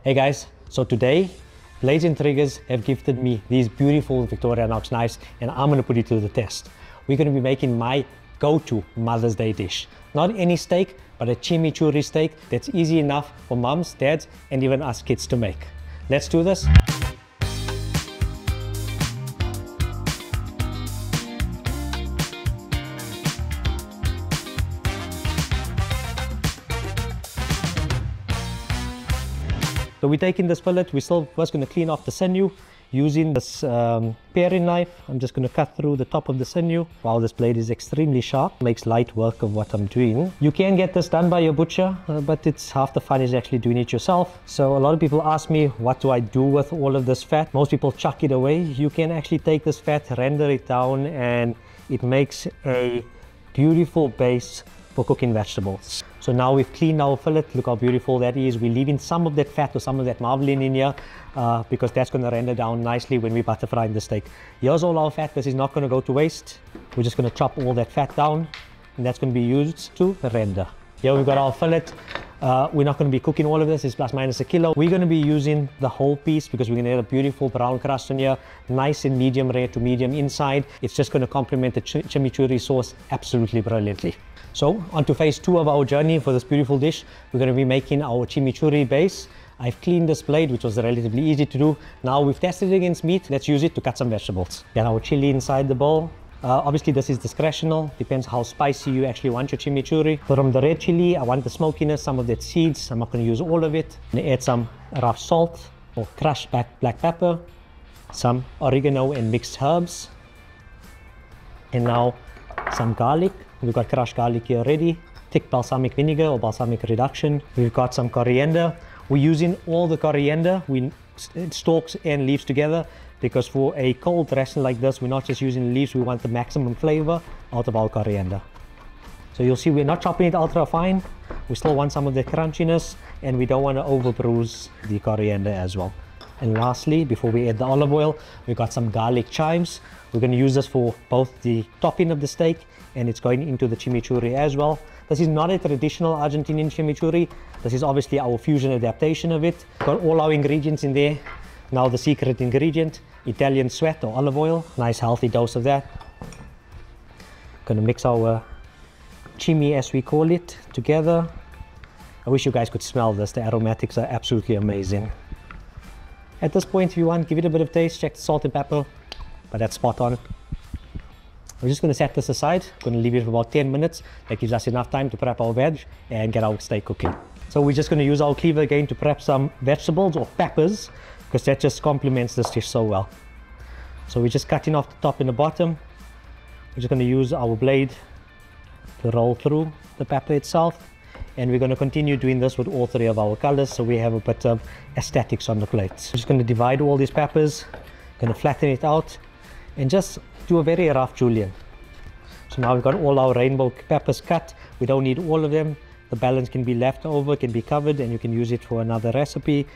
Hey guys, so today Blades and Triggers have gifted me these beautiful Victorinox knives and I'm going to put it to the test. We're going to be making my go-to Mother's Day dish. Not any steak, but a chimichurri steak that's easy enough for mums, dads and even us kids to make. Let's do this. So we're taking this fillet, we're still first going to clean off the sinew using this paring knife. I'm just going to cut through the top of the sinew. Wow, this blade is extremely sharp, makes light work of what I'm doing. You can get this done by your butcher, but it's half the fun is actually doing it yourself. So a lot of people ask me, what do I do with all of this fat? Most people chuck it away. You can actually take this fat, render it down, and it makes a beautiful base for cooking vegetables. So now we've cleaned our fillet. Look how beautiful that is. We're leaving some of that fat or some of that marbling in here because that's going to render down nicely when we butter fry the steak. Here's all our fat. This is not going to go to waste. We're just going to chop all that fat down and that's going to be used to render. Here we've got our fillet. We're not going to be cooking all of this. It's plus minus a kilo. We're going to be using the whole piece because we're going to get a beautiful brown crust on here, nice and medium rare to medium inside. It's just going to complement the chimichurri sauce absolutely brilliantly. So on to phase 2 of our journey for this beautiful dish. We're going to be making our chimichurri base. I've cleaned this blade, which was relatively easy to do. Now we've tested it against meat. Let's use it to cut some vegetables. Get our chili inside the bowl. Obviously this is discretional, depends how spicy you actually want your chimichurri. From the red chili, I want the smokiness, some of that seeds. I'm not going to use all of it. I'm going to add some rough salt or crushed black pepper, some oregano and mixed herbs, and now some garlic. We've got crushed garlic here already, thick balsamic vinegar or balsamic reduction. We've got some coriander. We're using all the coriander, stalks and leaves together, because for a cold dressing like this, we're not just using leaves, we want the maximum flavor out of our coriander. So you'll see we're not chopping it ultra fine. We still want some of the crunchiness and we don't want to over bruise the coriander as well. And lastly, before we add the olive oil, we've got some garlic chives. We're going to use this for both the topping of the steak and it's going into the chimichurri as well. This is not a traditional Argentinian chimichurri. This is obviously our fusion adaptation of it. Got all our ingredients in there. Now the secret ingredient, Italian sweat or olive oil. Nice healthy dose of that. Gonna mix our chimi, as we call it, together. I wish you guys could smell this. The aromatics are absolutely amazing. At this point, if you want, give it a bit of taste, check the salt and pepper, but that's spot on. We're just going to set this aside. Going to leave it for about 10 minutes. That gives us enough time to prep our veg and get our steak cooking. So we're just going to use our cleaver again to prep some vegetables or peppers, because that just complements this dish so well. So we're just cutting off the top and the bottom. We're just going to use our blade to roll through the pepper itself. And we're going to continue doing this with all 3 of our colors, so we have a bit of aesthetics on the plate. We're just going to divide all these peppers, going to flatten it out, and just do a very rough julienne. So now we've got all our rainbow peppers cut. We don't need all of them. The balance can be left over, can be covered, and you can use it for another recipe.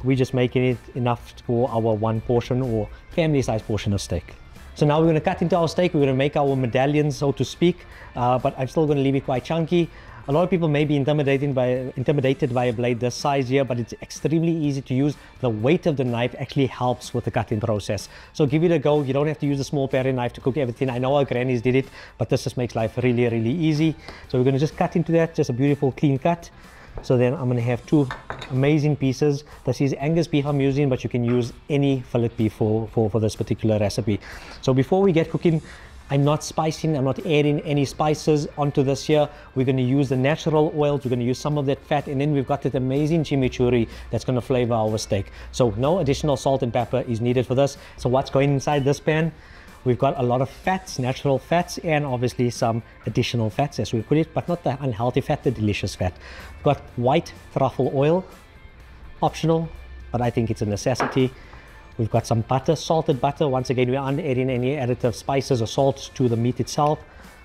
We're just making it enough for our one portion or family size portion of steak. So now we're going to cut into our steak. We're going to make our medallions, so to speak, but I'm still going to leave it quite chunky. A lot of people may be intimidated by a blade this size here, but it's extremely easy to use. The weight of the knife actually helps with the cutting process. So give it a go. You don't have to use a small paring knife to cook everything. I know our grannies did it, but this just makes life really, really easy. So we're going to just cut into that, just a beautiful clean cut. So then I'm going to have 2 amazing pieces. This is Angus beef I'm using, but you can use any fillet beef for this particular recipe. So before we get cooking, I'm not spicing, I'm not adding any spices onto this here. We're going to use the natural oils, we're going to use some of that fat, and then we've got that amazing chimichurri that's going to flavor our steak. So no additional salt and pepper is needed for this. So what's going inside this pan? We've got a lot of fats, natural fats, and obviously some additional fats, as we put it, but not the unhealthy fat, the delicious fat. We've got white truffle oil, optional, but I think it's a necessity. We've got some butter, salted butter. Once again, we aren't adding any additive spices or salts to the meat itself.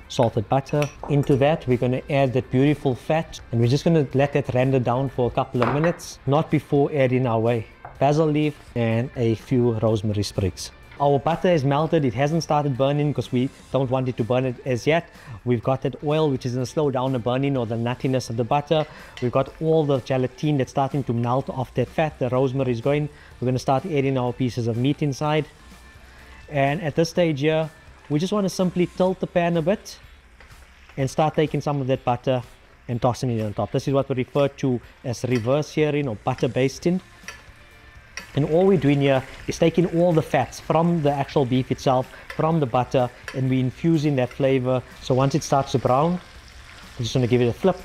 Salted butter. Into that, we're going to add that beautiful fat, and we're just going to let that render down for a couple of minutes, not before adding our basil leaf and a few rosemary sprigs. Our butter is melted. It hasn't started burning because we don't want it to burn it as yet. We've got that oil which is going to slow down the burning or the nuttiness of the butter. We've got all the gelatin that's starting to melt off that fat. The rosemary is going. We're going to start adding our pieces of meat inside. And at this stage here, we just want to simply tilt the pan a bit and start taking some of that butter and tossing it on top. This is what we refer to as reverse searing or butter basting. And all we're doing here is taking all the fats from the actual beef itself, from the butter, and we're infusing that flavor. So once it starts to brown, I'm just going to give it a flip.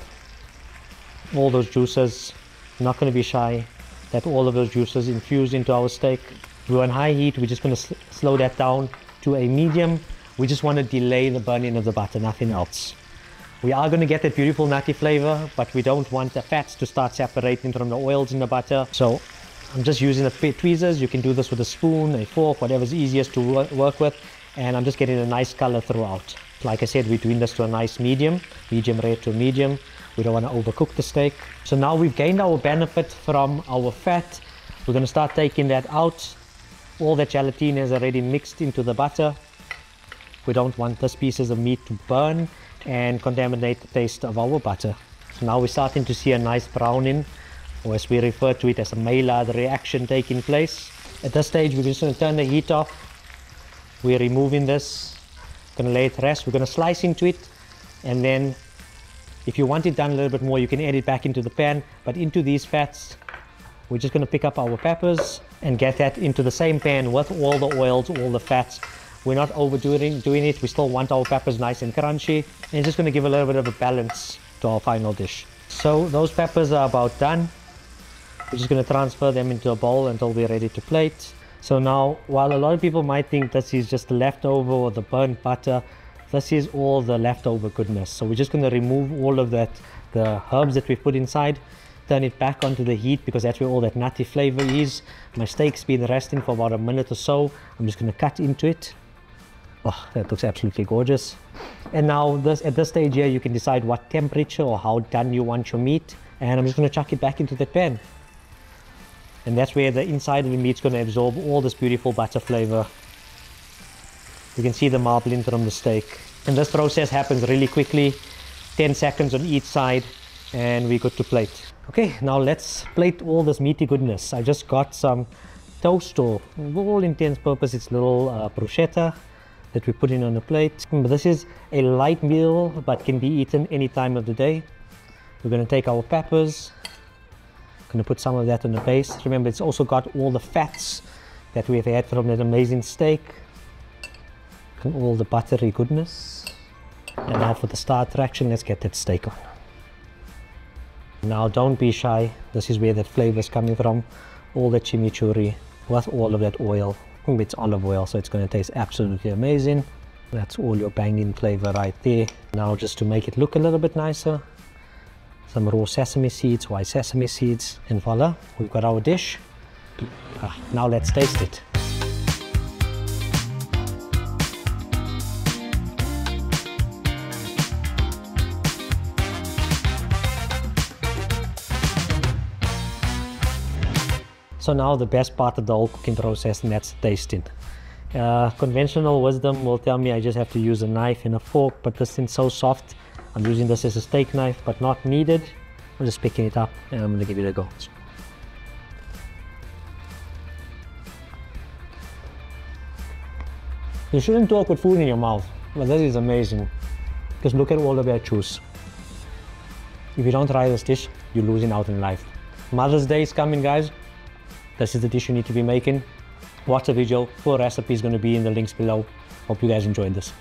All those juices, not going to be shy, that all of those juices infuse into our steak. We're on high heat. We're just going to slow that down to a medium. We just want to delay the burning of the butter, nothing else. We are going to get that beautiful nutty flavor, but we don't want the fats to start separating from the oils in the butter. So I'm just using the tweezers. You can do this with a spoon, a fork, whatever's easiest to work with. And I'm just getting a nice color throughout. Like I said, we're doing this to a nice medium rare to a medium. We don't want to overcook the steak. So now we've gained our benefit from our fat. We're going to start taking that out. All that gelatin is already mixed into the butter. We don't want these pieces of meat to burn and contaminate the taste of our butter. So now we're starting to see a nice browning, or as we refer to it as a Maillard reaction taking place. At this stage, we're just going to turn the heat off. We're removing this, going to let it rest. We're going to slice into it, and then if you want it done a little bit more, you can add it back into the pan. But into these fats, we're just going to pick up our peppers and get that into the same pan with all the oils, all the fats. We're not overdoing it. We still want our peppers nice and crunchy. And it's just going to give a little bit of a balance to our final dish. So those peppers are about done. We're just going to transfer them into a bowl until we're ready to plate. So now, while a lot of people might think this is just the leftover or the burnt butter, this is all the leftover goodness. So we're just going to remove all of that, the herbs that we've put inside, turn it back onto the heat because that's where all that nutty flavor is. My steak's been resting for about a minute or so. I'm just going to cut into it. Oh, that looks absolutely gorgeous. And now at this stage here, you can decide what temperature or how done you want your meat. And I'm just going to chuck it back into the pan. And that's where the inside of the meat's going to absorb all this beautiful butter flavor. You can see the marbling from the steak. And this process happens really quickly, 10 seconds on each side, and we're good to plate. Okay, now let's plate all this meaty goodness. I just got some toast, or for all intents and purposes, it's little bruschetta that we put in on the plate. But this is a light meal, but can be eaten any time of the day. We're going to take our peppers, going to put some of that on the base. Remember, it's also got all the fats that we've had from that amazing steak and all the buttery goodness. And now for the star attraction, let's get that steak on. Now don't be shy. This is where that flavor is coming from. All the chimichurri with all of that oil. It's olive oil, so it's going to taste absolutely amazing. That's all your banging flavor right there. Now, just to make it look a little bit nicer, some raw sesame seeds, white sesame seeds, and voila, we've got our dish. Now let's taste it. So now the best part of the whole cooking process, and that's tasting. Conventional wisdom will tell me I just have to use a knife and a fork, but this thing's so soft. I'm using this as a steak knife, but not needed. I'm just picking it up and I'm going to give it a go. You shouldn't talk with food in your mouth, but this is amazing. Just look at all of that juice. If you don't try this dish, you're losing out in life. Mother's Day is coming, guys. This is the dish you need to be making. Watch the video. Full recipe is going to be in the links below. Hope you guys enjoyed this.